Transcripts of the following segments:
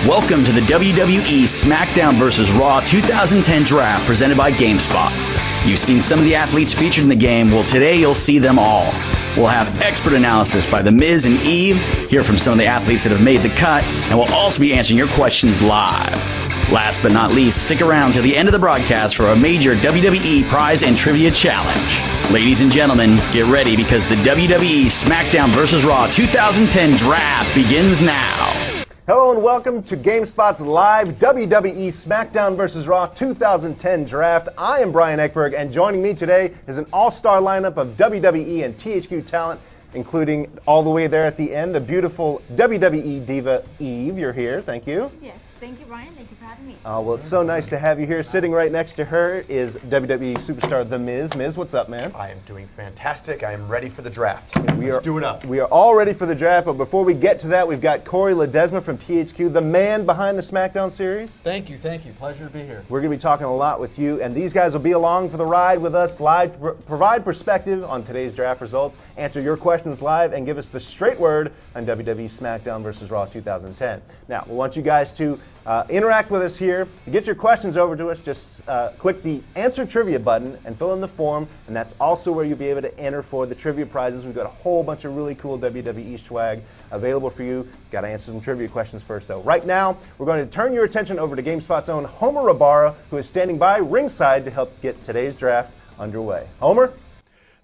Welcome to the WWE SmackDown vs. Raw 2010 Draft presented by GameSpot. You've seen some of the athletes featured in the game. Well, today you'll see them all. We'll have expert analysis by The Miz and Eve, hear from some of the athletes that have made the cut, and we'll also be answering your questions live. Last but not least, stick around to the end of the broadcast for a major WWE prize and trivia challenge. Ladies and gentlemen, get ready because the WWE SmackDown vs. Raw 2010 Draft begins now. Hello and welcome to GameSpot's live WWE SmackDown vs. Raw 2010 Draft. I am Brian Ekberg, and joining me today is an all-star lineup of WWE and THQ talent, including all the way there at the end, the beautiful WWE diva Eve. You're here. Thank you. Yes, thank you, Brian. Thank you for having me. Well, it's so nice to have you here. Sitting right next to her is WWE superstar The Miz. Miz, what's up, man? I am doing fantastic. I am ready for the draft. Let's do it up. We are all ready for the draft, but before we get to that, we've got Corey Ledesma from THQ, the man behind the SmackDown series. Thank you. Pleasure to be here. We're going to be talking a lot with you, and these guys will be along for the ride with us live, provide perspective on today's draft results, answer your questions live, and give us the straight word on WWE SmackDown vs. Raw 2010. Now, we want you guys to interact with us here. To get your questions over to us, just click the Answer Trivia button and fill in the form, and that's also where you'll be able to enter for the trivia prizes. We've got a whole bunch of really cool WWE swag available for you. Got to answer some trivia questions first, though. Right now, we're going to turn your attention over to GameSpot's own Homer Rabara, who is standing by ringside to help get today's draft underway. Homer?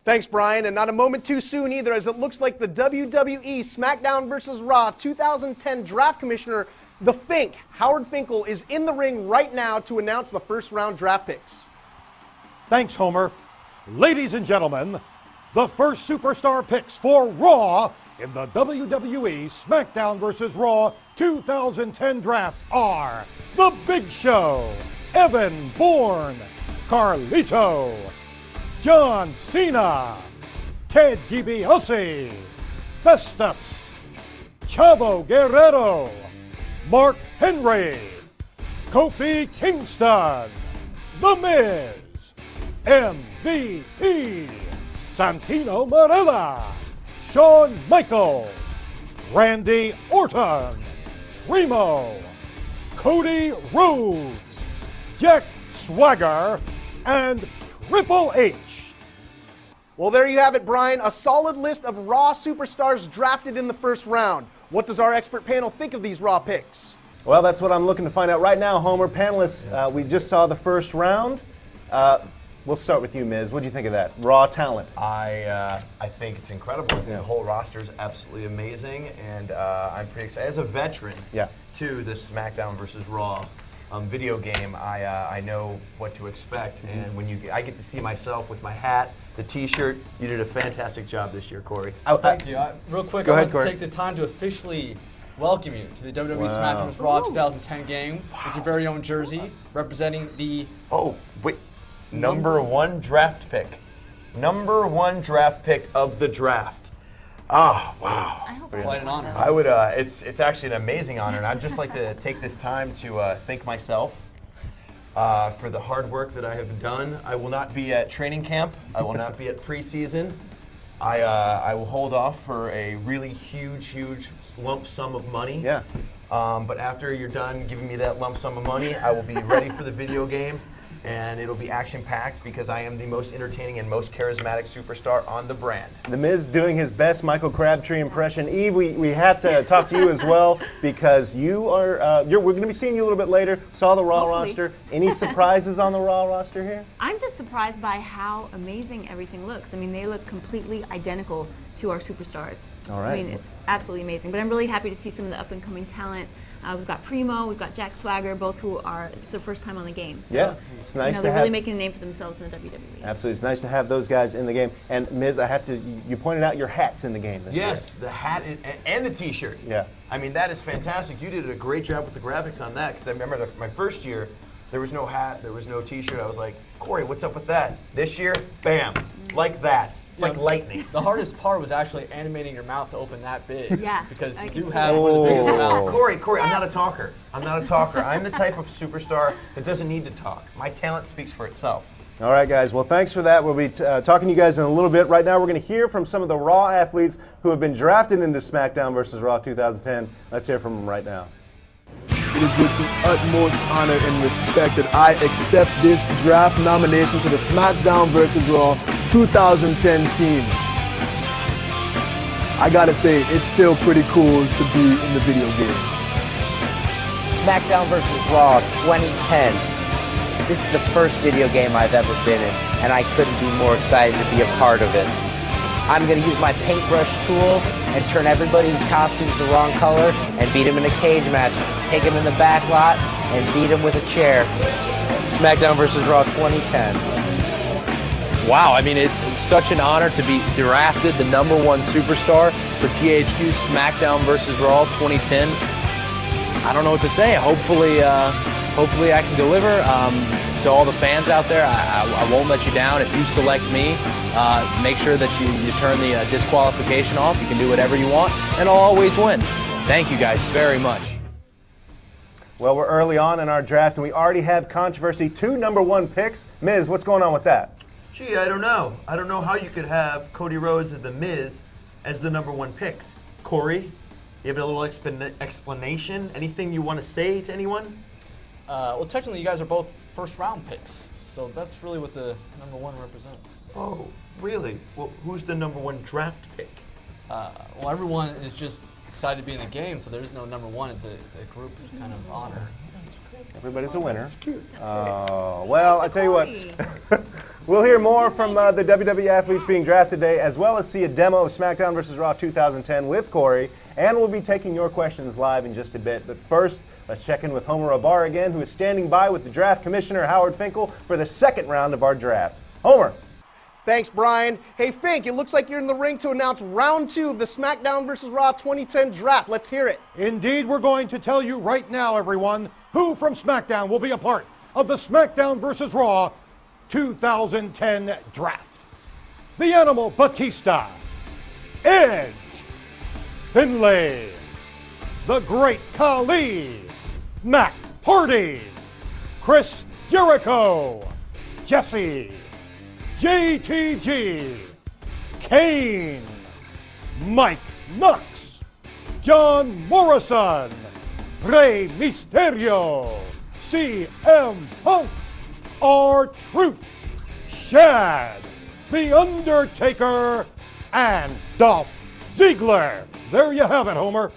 Thanks, Brian, and not a moment too soon either, as it looks like the WWE SmackDown vs. Raw 2010 Draft Commissioner, the Fink, Howard Finkel, is in the ring right now to announce the first round draft picks. Thanks, Homer. Ladies and gentlemen, the first superstar picks for Raw in the WWE SmackDown vs. Raw 2010 Draft are The Big Show, Evan Bourne, Carlito, John Cena, Ted DiBiase, Festus, Chavo Guerrero, Mark Henry, Kofi Kingston, The Miz, MVP, Santino Marella, Shawn Michaels, Randy Orton, Primo, Cody Rhodes, Jack Swagger, and Triple H. Well, there you have it, Brian. A solid list of Raw superstars drafted in the first round. What does our expert panel think of these Raw picks? Well, that's what I'm looking to find out right now, Homer. Panelists, we just saw the first round. We'll start with you, Miz. What do you think of that? Raw talent. I think it's incredible. I think the whole roster is absolutely amazing, and I'm pretty excited. As a veteran to the SmackDown vs. Raw video game, I know what to expect, and when I get to see myself with my hat, the T-shirt. You did a fantastic job this year, Corey. Thank you. Real quick, I want to take the time to officially welcome you to the WWE SmackDown vs. Raw 2010 game. It's your very own jersey representing the... Oh, wait. Number one draft pick. Number one draft pick of the draft. Oh, wow. I hope Quite an honor. I would. It's actually an amazing honor, and I'd just like to take this time to thank myself for the hard work that I have done. I will not be at training camp. I will not be at preseason. I will hold off for a really huge lump sum of money. Yeah. But after you're done giving me that lump sum of money, I will be ready for the video game. And it'll be action-packed because I am the most entertaining and most charismatic superstar on the brand. The Miz doing his best Michael Crabtree impression. Eve, we have to talk to you as well because you are. We're going to be seeing you a little bit later. Saw the Raw roster. Any surprises on the Raw roster here? I'm just surprised by how amazing everything looks. I mean, they look completely identical to our superstars. All right. I mean, it's absolutely amazing. But I'm really happy to see some of the up-and-coming talent. We've got Primo, we've got Jack Swagger, both who it's their first time on the game. So, Yeah, it's nice to they're have. really making a name for themselves in the WWE. Absolutely, it's nice to have those guys in the game. And Miz, I have to. You pointed out your hats in the game this year. Yes, the hat and the T-shirt. Yeah. I mean, that is fantastic. You did a great job with the graphics on that because I remember my first year, there was no hat, there was no T-shirt. I was like, Corey, what's up with that? This year, bam, like that. It's like lightning. The hardest part was actually animating your mouth to open that big. Yeah, Because I you can do see have that. one of the biggest mouths. Corey, I'm not a talker. I'm the type of superstar that doesn't need to talk. My talent speaks for itself. All right, guys. Well, thanks for that. We'll be talking to you guys in a little bit. Right now, we're going to hear from some of the Raw athletes who have been drafted into SmackDown vs. Raw 2010. Let's hear from them right now. it is with the utmost honor and respect that I accept this draft nomination to the SmackDown vs. Raw 2010 team. I gotta say, it's still pretty cool to be in the video game. SmackDown vs. Raw 2010. This is the first video game I've ever been in, and I couldn't be more excited to be a part of it. I'm going to use my paintbrush tool and turn everybody's costumes the wrong color and beat them in a cage match. Take them in the back lot and beat them with a chair. SmackDown vs. Raw 2010. Wow, I mean, it's such an honor to be drafted the #1 superstar for THQ SmackDown vs. Raw 2010. I don't know what to say. Hopefully I can deliver. To all the fans out there, I won't let you down. If you select me, make sure that you turn the disqualification off. You can do whatever you want, and I'll always win. Thank you guys very much. Well, we're early on in our draft, and we already have controversy. 2 #1 picks. Miz, what's going on with that? Gee, I don't know. I don't know how you could have Cody Rhodes and The Miz as the #1 picks. Corey, you have a little explanation? Anything you want to say to anyone? Well, technically, you guys are both first-round picks, so that's really what the #1 represents. Oh, really? Well, who's the #1 draft pick? Well, everyone is just excited to be in the game, so there's no #1. It's a group kind of honor. Everybody's a winner. That's cute. Well, I tell you what. We'll hear more from the WWE athletes being drafted today, as well as see a demo of SmackDown vs. Raw 2010 with Corey, and we'll be taking your questions live in just a bit. But first, let's check in with Homer Abar again, who is standing by with the draft commissioner, Howard Finkel, for the second round of our draft. Homer. Thanks, Brian. Hey, Fink, it looks like you're in the ring to announce round 2 of the SmackDown vs. Raw 2010 draft. Let's hear it. Indeed, we're going to tell you right now, everyone, who from SmackDown will be a part of the SmackDown vs. Raw 2010 draft. The Animal Batista, Edge, Finlay, The Great Khali, Matt Hardy, Chris Jericho, Jesse, JTG, Kane, Mike Knox, John Morrison, Rey Mysterio, CM Punk, R-Truth, Shad, The Undertaker, and Dolph Ziggler. There you have it, Homer.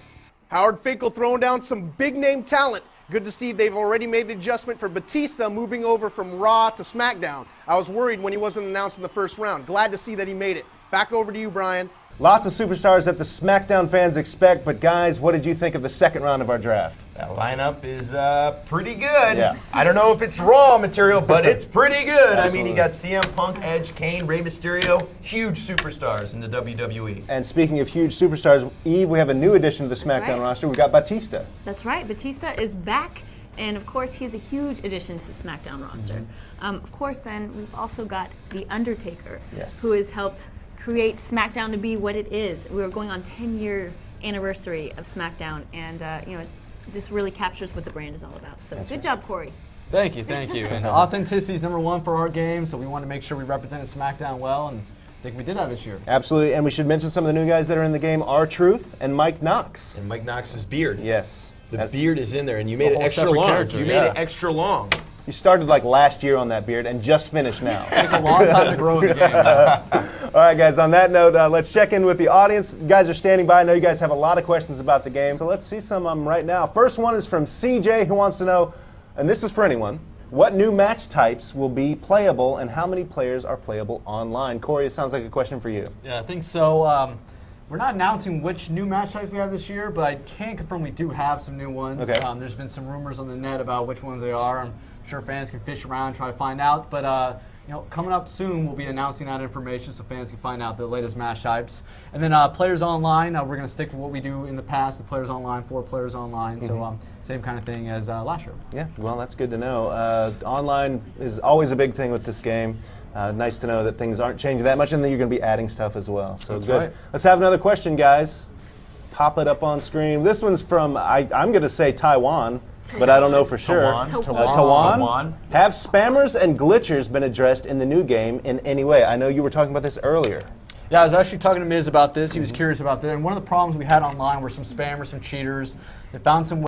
Howard Finkel throwing down some big-name talent. Good to see they've already made the adjustment for Batista moving over from Raw to SmackDown. I was worried when he wasn't announced in the first round. Glad to see that he made it. Back over to you, Brian. Lots of superstars that the SmackDown fans expect, but guys, what did you think of the second round of our draft? That lineup is pretty good. Yeah. I don't know if it's Raw material, but it's pretty good. I mean, you got CM Punk, Edge, Kane, Rey Mysterio, huge superstars in the WWE. And speaking of huge superstars, Eve, we have a new addition to the SmackDown roster. We've got Batista. That's right. Batista is back, and of course, he's a huge addition to the SmackDown roster. Of course, then, we've also got The Undertaker, who has helped create SmackDown to be what it is. We're going on 10-year anniversary of SmackDown, and this really captures what the brand is all about. So good job, Corey. Thank you. And authenticity is #1 for our game, so we want to make sure we represented SmackDown well, and I think we did that this year. Absolutely, and we should mention some of the new guys that are in the game, R-Truth and Mike Knox. And Mike Knox's beard. Yes. The beard is in there, and you made it extra long. You made it extra long. You started like last year on that beard and just finished now. It takes a long time to grow in the game. All right, guys, on that note, let's check in with the audience. You guys are standing by. I know you guys have a lot of questions about the game, so let's see some of them right now. First one is from CJ, who wants to know, and this is for anyone, what new match types will be playable and how many players are playable online? Corey, it sounds like a question for you. Yeah, I think so. We're not announcing which new match types we have this year, but I can confirm we do have some new ones. Okay. There's been some rumors on the net about which ones they are. I'm sure fans can fish around and try to find out, but coming up soon, we'll be announcing that information so fans can find out the latest match types. And then Players Online, we're going to stick with what we do in the past, the Players Online, 4 Players Online, so same kind of thing as last year. Yeah, well, that's good to know. Online is always a big thing with this game. Nice to know that things aren't changing that much, and then you're going to be adding stuff as well. So that's good. Right. Let's have another question, guys. Pop it up on screen. This one's from, I'm going to say Taiwan, but I don't know for sure. Tawan. Have spammers and glitchers been addressed in the new game in any way? I know you were talking about this earlier. Yeah, I was actually talking to Miz about this. He was curious about that. And one of the problems we had online were some spammers, some cheaters. They found some